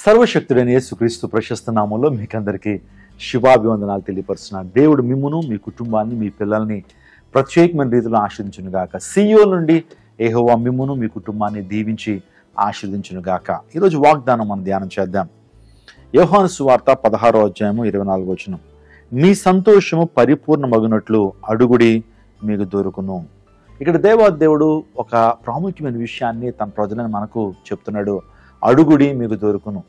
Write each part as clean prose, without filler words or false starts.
సర్వశక్తుడైన యేసుక్రీస్తు ప్రశస్త నామంలో మీకందరికీ శుభాభివందనాలు తెలియపరుస్తున్నాను. దేవుడు మిమ్మును, మీ కుటుంబాన్ని, మీ పిల్లల్ని ప్రత్యేకమైన రీతిలో ఆశీర్వదించునుగాక. సియోను నుండి యెహోవా మిమ్మును, మీ కుటుంబాన్ని దీవించి ఆశీర్వదించునుగాక. ఈరోజు వాగ్దానం మనం ధ్యానం చేద్దాం. యోహాను సువార్త 16వ అధ్యాయము 24వ వచనం. మీ సంతోషము పరిపూర్ణమగునట్లు అడుగుడి, మీకు దొరుకును. ఇక్కడ దేవాదేవుడు ఒక ప్రాముఖ్యమైన విషయాన్ని తన ప్రజలను మనకు చెప్తున్నాడు. అడుగుడి, మీకు దొరుకును.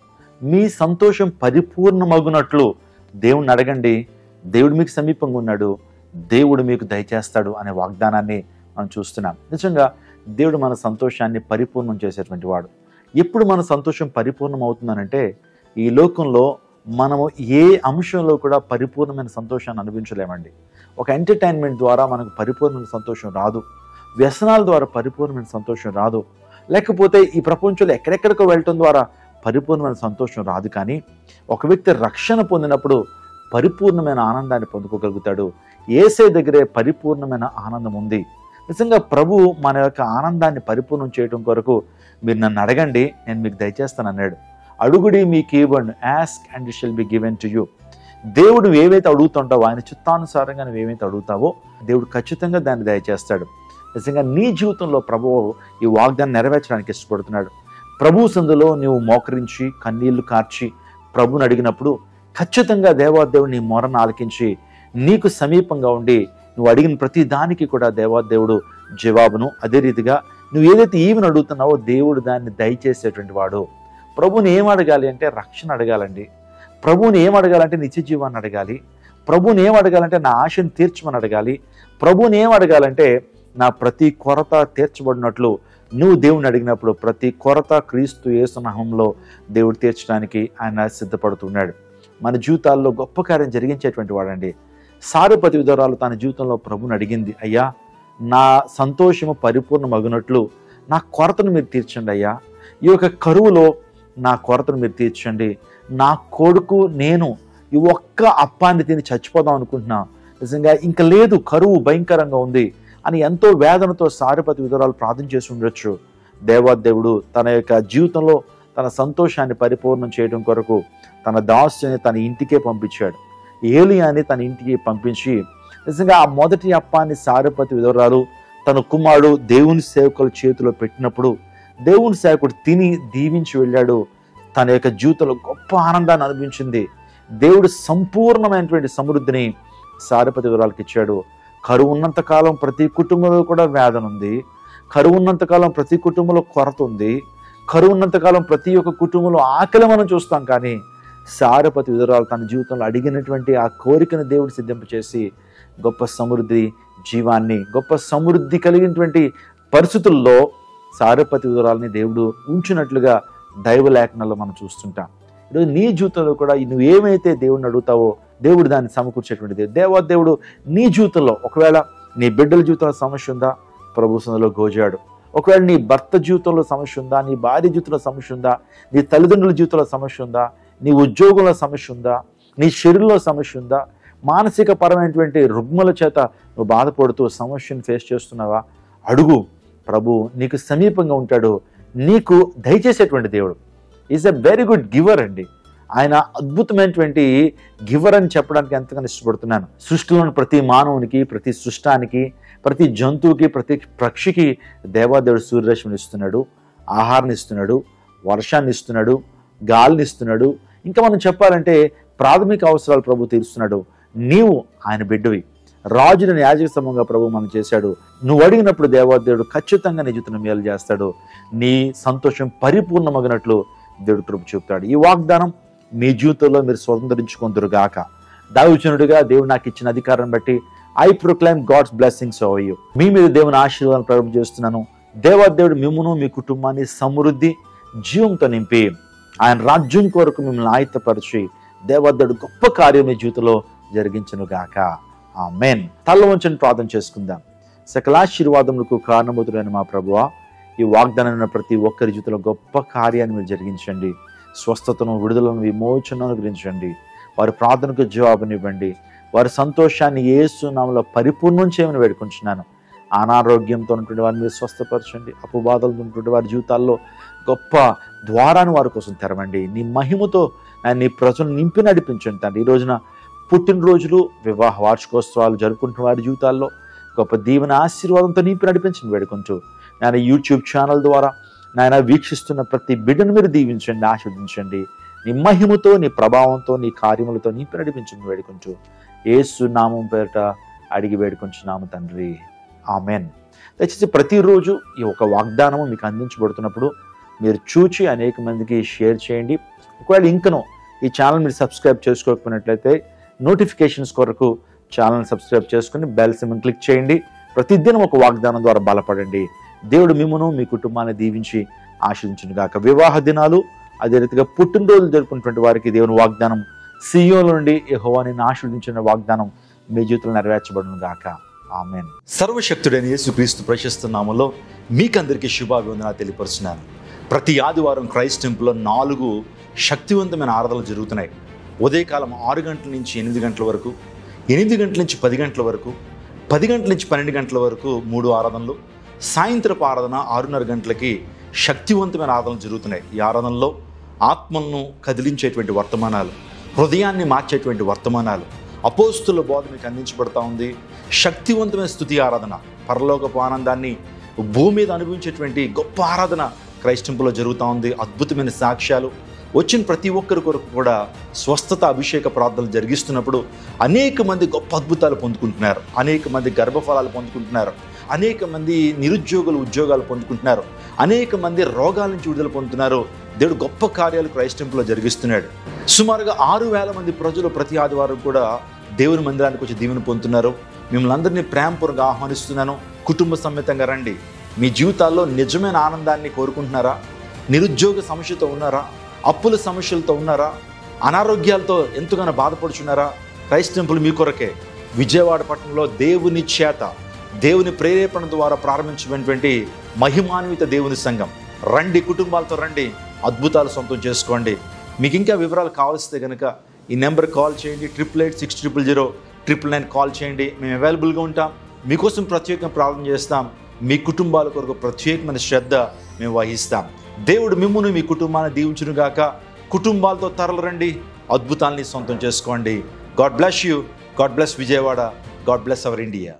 మీ సంతోషం పరిపూర్ణమగునట్లు దేవుడిని అడగండి, దేవుడు మీకు సమీపంగా ఉన్నాడు, దేవుడు మీకు దయచేస్తాడు అనే వాగ్దానాన్ని మనం చూస్తున్నాం. నిజంగా దేవుడు మన సంతోషాన్ని పరిపూర్ణం చేసేటువంటి వాడు. ఎప్పుడు మన సంతోషం పరిపూర్ణం అవుతుందనంటే, ఈ లోకంలో మనము ఏ అంశంలో కూడా పరిపూర్ణమైన సంతోషాన్ని అనుభవించలేమండి. ఒక ఎంటర్టైన్మెంట్ ద్వారా మనకు పరిపూర్ణమైన సంతోషం రాదు, వ్యసనాల ద్వారా పరిపూర్ణమైన సంతోషం రాదు, లేకపోతే ఈ ప్రపంచంలో ఎక్కడెక్కడికో వెళ్ళటం ద్వారా పరిపూర్ణమైన సంతోషం రాదు. కానీ ఒక వ్యక్తి రక్షణ పొందినప్పుడు పరిపూర్ణమైన ఆనందాన్ని పొందుకోగలుగుతాడు. యేసే దగ్గరే పరిపూర్ణమైన ఆనందం ఉంది. నిజంగా ప్రభు మన యొక్క ఆనందాన్ని పరిపూర్ణం చేయడం కొరకు మీరు నన్ను అడగండి, నేను మీకు దయచేస్తాను అన్నాడు. అడుగుడి, మీకు ఇవ్వండి, ask and it shall be given to you. దేవుడు ఏవైతే అడుగుతుంటావో, ఆయన చిత్తానుసారంగా నువ్వు ఏవైతే అడుగుతావో దేవుడు ఖచ్చితంగా దాన్ని దయచేస్తాడు. నిజంగా నీ జీవితంలో ప్రభువు ఈ వాగ్దాన్ని నెరవేర్చడానికి ఇష్టపడుతున్నాడు. ప్రభు సందులో నువ్వు మోకరించి కన్నీళ్లు కార్చి ప్రభుని అడిగినప్పుడు ఖచ్చితంగా దేవాదేవుడు నీ మొరను ఆలకించి నీకు సమీపంగా ఉండి నువ్వు అడిగిన ప్రతి దానికి కూడా దేవాదేవుడు జవాబును, అదే రీతిగా నువ్వు ఏదైతే ఈవెన్ అడుగుతున్నావో దేవుడు దాన్ని దయచేసేటువంటి వాడు. ప్రభుని ఏం అడగాలి అంటే రక్షణ అడగాలండి. ప్రభుని ఏం అడగాలంటే నిత్య జీవాన్ని అడగాలి. ప్రభుని ఏం అడగాలంటే నా ఆశను తీర్చమని అడగాలి. ప్రభుని ఏం అడగాలంటే నా ప్రతి కొరత తీర్చబడినట్లు నువ్వు దేవుని అడిగినప్పుడు ప్రతి కొరత క్రీస్తు యేసు నామములో దేవుడు తీర్చడానికి ఆయన సిద్ధపడుతున్నాడు. మన జీవితాల్లో గొప్ప కార్యం జరిగించేటువంటి వాడండి. సారెపతి విధవరాలు తన జీవితంలో ప్రభుని అడిగింది, అయ్యా నా సంతోషము పరిపూర్ణమగునట్లు నా కొరతను మీరు తీర్చండి అయ్యా, ఈ యొక్క కరువులో నా కొరతను మీరు తీర్చండి, నా కొడుకు నేను ఈ ఒక్క అప్పాన్ని తిని చచ్చిపోదాం అనుకుంటున్నా, నిజంగా ఇంకా లేదు, కరువు భయంకరంగా ఉంది అని ఎంతో వేదనతో సారెపతి విధవరాలు ప్రార్థన చేసి ఉండొచ్చు. దేవాదేవుడు తన యొక్క జీవితంలో తన సంతోషాన్ని పరిపూర్ణం చేయడం కొరకు తన దాసుని తన ఇంటికే పంపించాడు. ఏలియాని తన ఇంటికి పంపించి నిజంగా ఆ మొదటి అప్పాన్ని సారెపతి విధవరాలు తన కుమారుడు దేవుని సేవకుల చేతిలో పెట్టినప్పుడు దేవుని సేవకుడు తిని దీవించి వెళ్ళాడు. తన యొక్క జీవితంలో గొప్ప ఆనందాన్ని అనుభవించింది. దేవుడు సంపూర్ణమైనటువంటి సమృద్ధిని సారెపతి విధవరాలకు ఇచ్చాడు. కరువు ఉన్నంతకాలం ప్రతి కుటుంబంలో కూడా వేదన ఉంది. కరువు ఉన్నంతకాలం ప్రతి కుటుంబంలో కొరత ఉంది. కరువు ఉన్నంతకాలం ప్రతి ఒక్క కుటుంబంలో ఆకలి మనం చూస్తాం. కానీ సారెపతి విధవరాలు తన జీవితంలో అడిగినటువంటి ఆ కోరికను దేవుడు సిద్ధింపచేసి గొప్ప సమృద్ధి జీవాన్ని, గొప్ప సమృద్ధి కలిగినటువంటి పరిస్థితుల్లో సారెపతి విధవరాలని దేవుడు ఉంచినట్లుగా దైవ లేఖనాల్లో మనం చూస్తుంటాం. ఈరోజు నీ జీవితంలో కూడా నువ్వు ఏమైతే దేవుడిని అడుగుతావో దేవుడు దాన్ని సమకూర్చేటువంటి దేవాదేవుడు నీ జీవితంలో, ఒకవేళ నీ బిడ్డల జీవితంలో సమస్య ఉందా, ప్రభు సన్నిధిలో గోజాడు. ఒకవేళ నీ భర్త జీవితంలో సమస్య ఉందా, నీ భార్య జీవితంలో సమస్య ఉందా, నీ తల్లిదండ్రుల జీవితంలో సమస్య ఉందా, నీ ఉద్యోగంలో సమస్య ఉందా, నీ శరీరంలో సమస్య ఉందా, మానసిక పరమైనటువంటి రుగ్మల చేత నువ్వు బాధపడుతూ సమస్యను ఫేస్ చేస్తున్నావా, అడుగు. ప్రభు నీకు సమీపంగా ఉంటాడు, నీకు దయచేసేటువంటి దేవుడు. Is a very good giver అండి. ఆయన అద్భుతమైనటువంటి గివర్ అని చెప్పడానికి ఎంతగానో ఇష్టపడుతున్నాను. సృష్టిలోని ప్రతి మానవునికి, ప్రతి సృష్టానికి, ప్రతి జంతువుకి, ప్రతి పక్షికి దేవాదేవుడు సూర్యరశ్మిని ఇస్తున్నాడు, ఆహారాన్ని ఇస్తున్నాడు, వర్షాన్ని ఇస్తున్నాడు, గాలిని ఇస్తున్నాడు. ఇంకా మనం చెప్పాలంటే ప్రాథమిక అవసరాలు ప్రభు తీరుస్తున్నాడు. నీవు ఆయన బిడ్డవి. రాజుని యాజక సమూహంగా ప్రభు మనం చేశాడు. నువ్వు అడిగినప్పుడు దేవాదేవుడు ఖచ్చితంగా నీ జీవితంలో మేలు చేస్తాడు. నీ సంతోషం పరిపూర్ణమగినట్లు దేవుడు కృప చూపుతాడు. ఈ వాగ్దానం మీ జీవితంలో మీరు స్వతంత్రించుకుందరుగాక. దైవజనుడిగా దేవుడు నాకు ఇచ్చిన అధికారం బట్టి I proclaim God's blessings over you. మీ మీద దేవుని ఆశీర్వాదాలను ప్రారంభం చేస్తున్నాను. దేవాదేవుడు మిమ్మును, మీ కుటుంబాన్ని సమృద్ధి జీవంతో నింపి ఆయన రాజ్యం కొరకు మిమ్మల్ని ఆయుధపరిచి దేవాదేవుడు గొప్ప కార్యం మీ జీవితంలో జరిగించునుగాక. ఆమేన్. తల వంచని ప్రార్థన చేసుకుందాం. సకలాశీర్వాదములకు కారణమవుతున్న మా ప్రభువా, ఈ వాగ్దానం ప్రతి ఒక్కరి జీవితంలో గొప్ప కార్యాన్ని మీరు జరిగించండి. స్వస్థతను, విడుదలను, విమోచనను అనుగ్రహించండి. వారి ప్రార్థనకు జవాబునివ్వండి. వారి సంతోషాన్ని యేసు నామములో పరిపూర్ణం చేయమని వేడుకుంటున్నాను. అనారోగ్యంతో ఉన్నటువంటి వారిని మీరు స్వస్థపరచండి. అపబాధలతో ఉన్నటువంటి వారి జీవితాల్లో గొప్ప ద్వారాన్ని వారి కోసం తెరవండి. నీ మహిమతో నీ ప్రజలను నింపి నడిపించండి తండ్రి. ఈ రోజున పుట్టినరోజులు, వివాహ వార్షికోత్సవాలు జరుపుకుంటున్న వారి జీవితాల్లో గొప్ప దీవెన ఆశీర్వాదంతో నింపి నడిపించండి వేడుకుంటూ నాయన యూట్యూబ్ ఛానల్ ద్వారా నాయన వీక్షిస్తున్న ప్రతి బిడ్డను మీరు దీవించండి, ఆశీర్వదించండి. నీ మహిమతో, నీ ప్రభావంతో, నీ కార్యములతో నింపి నడిపించండి వేడుకుంటూ యేసు నామం పేరిట అడిగి వేడుకుంటున్నాము తండ్రి, ఆమెన్. దయచేసి ప్రతిరోజు ఈ ఒక వాగ్దానము మీకు అందించబడుతున్నప్పుడు మీరు చూచి అనేక మందికి షేర్ చేయండి. ఒకవేళ ఇంకనూ ఈ ఛానల్ మీరు సబ్స్క్రైబ్ చేసుకోకపోయినట్లయితే నోటిఫికేషన్స్ కొరకు ఛానల్ సబ్స్క్రైబ్ చేసుకుని బెల్ సింబల్ క్లిక్ చేయండి. ప్రతిదినం ఒక వాగ్దానం ద్వారా బలపడండి. దేవుడు మిమ్మును మీ కుటుంబాన్ని దీవించి ఆశీర్వదించును గాక. వివాహ దినాలు, అదే రీతిగా పుట్టినరోజులు జరుపుకున్నటువంటి వారికి దేవుని వాగ్దానం, సీయోను నుండి యెహోవా నిన్ను ఆశీర్వదించిన వాగ్దానం మీ జీవితంలో నెరవేర్చబడును గాక. ఆమెన్. సర్వశక్తుడైన యేసుక్రీస్తు ప్రశస్త నామములో మీకందరికీ శుభాభివందనాలు తెలియపరుస్తున్నాను. ప్రతి ఆదివారం క్రైస్ట్ టెంపుల్లో 4 శక్తివంతమైన ఆరాధనలు జరుగుతున్నాయి. ఉదయకాలం 6 గంటల నుంచి 8 గంటల వరకు, 8 గంటల నుంచి 10 గంటల వరకు, 10 గంటల నుంచి 12 గంటల వరకు 3 ఆరాధనలు, సాయంత్రపు ఆరాధన 6:30 గంటలకి శక్తివంతమైన ఆరాధనలు జరుగుతున్నాయి. ఈ ఆరాధనలో ఆత్మలను కదిలించేటువంటి వర్తమానాలు, హృదయాన్ని మార్చేటువంటి వర్తమానాలు, అపోస్తుల బోధ మీకు అందించబడతా ఉంది. శక్తివంతమైన స్తుతి ఆరాధన, పరలోకపు ఆనందాన్ని భూమి మీద అనుభవించేటువంటి గొప్ప ఆరాధన క్రైస్ట్ టెంపుల్లో జరుగుతూ ఉంది. అద్భుతమైన సాక్ష్యాలు, వచ్చిన ప్రతి ఒక్కరి కొరకు కూడా స్వస్థత అభిషేక ప్రార్థనలు జరిగిస్తున్నప్పుడు అనేక మంది గొప్ప అద్భుతాలు పొందుకుంటున్నారు, అనేక మంది గర్భఫలాలు పొందుకుంటున్నారు, అనేక మంది నిరుద్యోగులు ఉద్యోగాలు పొందుకుంటున్నారు, అనేక మంది రోగాల నుంచి విడుదల పొందుతున్నారు. దేవుడు గొప్ప కార్యాలు క్రైస్ట్ టెంపుల్లో జరిగిస్తున్నాడు. సుమారుగా 6,000 మంది ప్రజలు ప్రతి ఆదివారం కూడా దేవుని మందిరానికి వచ్చి దీవెన పొందుతున్నారు. మిమ్మల్ని అందరినీ ప్రేమపూర్వకంగా ఆహ్వానిస్తున్నాను. కుటుంబ సమేతంగా రండి. మీ జీవితాల్లో నిజమైన ఆనందాన్ని కోరుకుంటున్నారా? నిరుద్యోగ సమస్యతో ఉన్నారా? అప్పుల సమస్యలతో ఉన్నారా? అనారోగ్యాలతో ఎంతగానో బాధపడుచున్నారా? క్రైస్ట్ టెంపుల్ మీ కొరకే. విజయవాడ పట్టణంలో దేవుని చేత, దేవుని ప్రేరేపణ ద్వారా ప్రారంభించినటువంటి మహిమాన్విత దేవుని సంఘం. రండి, కుటుంబాలతో రండి, అద్భుతాలు సొంతం చేసుకోండి. మీకు ఇంకా వివరాలు కావాల్సితే కనుక ఈ నెంబర్ కాల్ చేయండి. 8886000999 కాల్ చేయండి. మేము అవైలబుల్గా ఉంటాం. మీకోసం ప్రత్యేకంగా ప్రార్థన చేస్తాం. మీ కుటుంబాల కొరకు ప్రత్యేకమైన శ్రద్ధ మేము వహిస్తాం. దేవుడు మిమ్మును మీ కుటుంబాన్ని దీవించునుగాక. కుటుంబాలతో తరలిరండి, అద్భుతాల్ని సొంతం చేసుకోండి. God bless you. God bless Vijayawada. God bless our India.